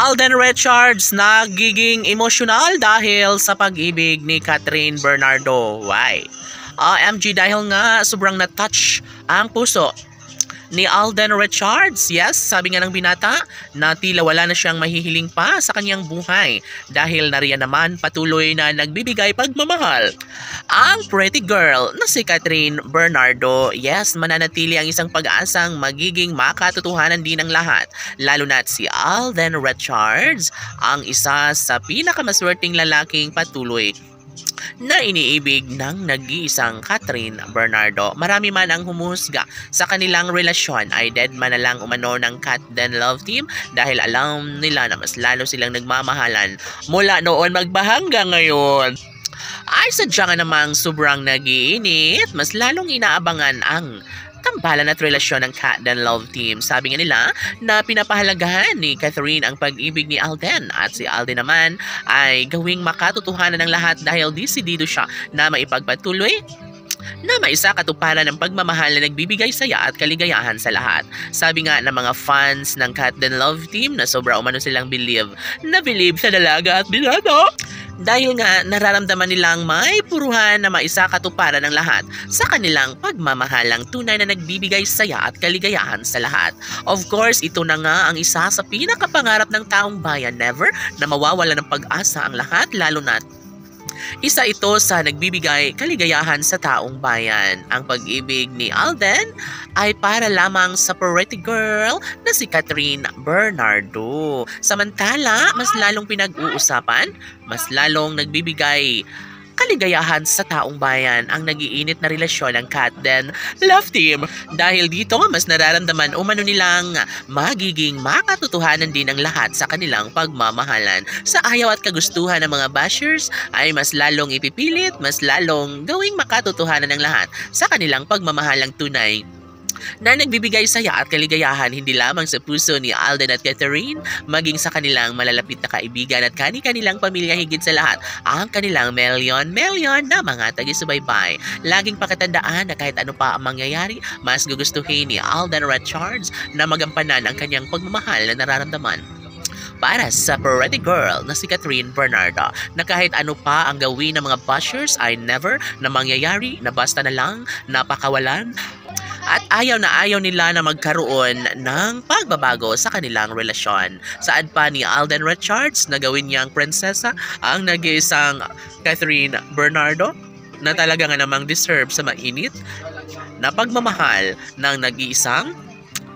Alden Richards nagiging emosyonal dahil sa pag-ibig ni Catherine Bernardo. Why? MG dahil nga sobrang na-touch ang puso ni Alden Richards. Yes, sabi nga ng binata na tila wala na siyang mahihiling pa sa kanyang buhay dahil nariyan naman patuloy na nagbibigay pagmamahal ang pretty girl na si Catherine Bernardo. Yes, mananatili ang isang pag-asang magiging makatotohanan din ng lahat, lalo na't si Alden Richards ang isa sa pinakamaswerteng lalaking patuloy na iniibig ng nag-iisang Catherine Bernardo. Marami man ang humusga sa kanilang relasyon ay dead man na lang umano ng Cat Den Love Team dahil alam nila na mas lalo silang nagmamahalan mula noon magbahanggang ngayon. Ay sadya nga namang sobrang nag-iinit, mas lalong inaabangan ang tambalan at relasyon ng Cat Den Love Team. Sabi nga nila na pinapahalagahan ni Catherine ang pag-ibig ni Alden at si Alden naman ay gawing makatotohanan ng lahat dahil desidido siya na maipagpatuloy na maisa katuparan ng pagmamahal na nagbibigay saya at kaligayahan sa lahat. Sabi nga ng mga fans ng Cat Den Love Team na sobra umano silang believe sa dalaga at binata dahil nga nararamdaman nilang may puruhan na maisa katuparan ng lahat sa kanilang pagmamahalang tunay na nagbibigay saya at kaligayahan sa lahat. Of course, ito na nga ang isa sa pinakapangarap ng taong bayan, never na mawawala ng pag-asa ang lahat, lalo na isa ito sa nagbibigay kaligayahan sa taong bayan. Ang pag-ibig ni Alden ay para lamang sa pretty girl na si Catherine Bernardo. Samantala, mas lalong pinag-uusapan, mas lalong nagbibigay kaligayahan sa taong bayan ang nag-iinit na relasyon ng Cat Den Love Team. Dahil dito, mas nararamdaman umano nilang magiging makatotohanan din ang lahat sa kanilang pagmamahalan. Sa ayaw at kagustuhan ng mga bashers ay mas lalong ipipilit, mas lalong gawing makatotohanan ng lahat sa kanilang pagmamahalang tunay na nagbibigay saya at kaligayahan hindi lamang sa puso ni Alden at Catherine, maging sa kanilang malalapit na kaibigan at kanilang pamilya, higit sa lahat ang kanilang milyon na mga taga-subaybay. Laging pakatandaan na kahit ano pa ang mangyayari, mas gugustuhin ni Alden Richards na magampanan ang kanyang pagmamahal na nararamdaman para sa pretty girl na si Catherine Bernardo, na kahit ano pa ang gawin ng mga bashers ay never na mangyayari, na basta na lang napakawalan at ayaw nila na magkaroon ng pagbabago sa kanilang relasyon. Saad pa ni Alden Richards na gawin niyang prinsesa ang nag-iisang Catherine Bernardo na talaga nga namang deserve sa mainit na pagmamahal ng nag-iisang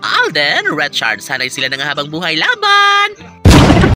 Alden Richards. Sana'y sila ng habang buhay laban!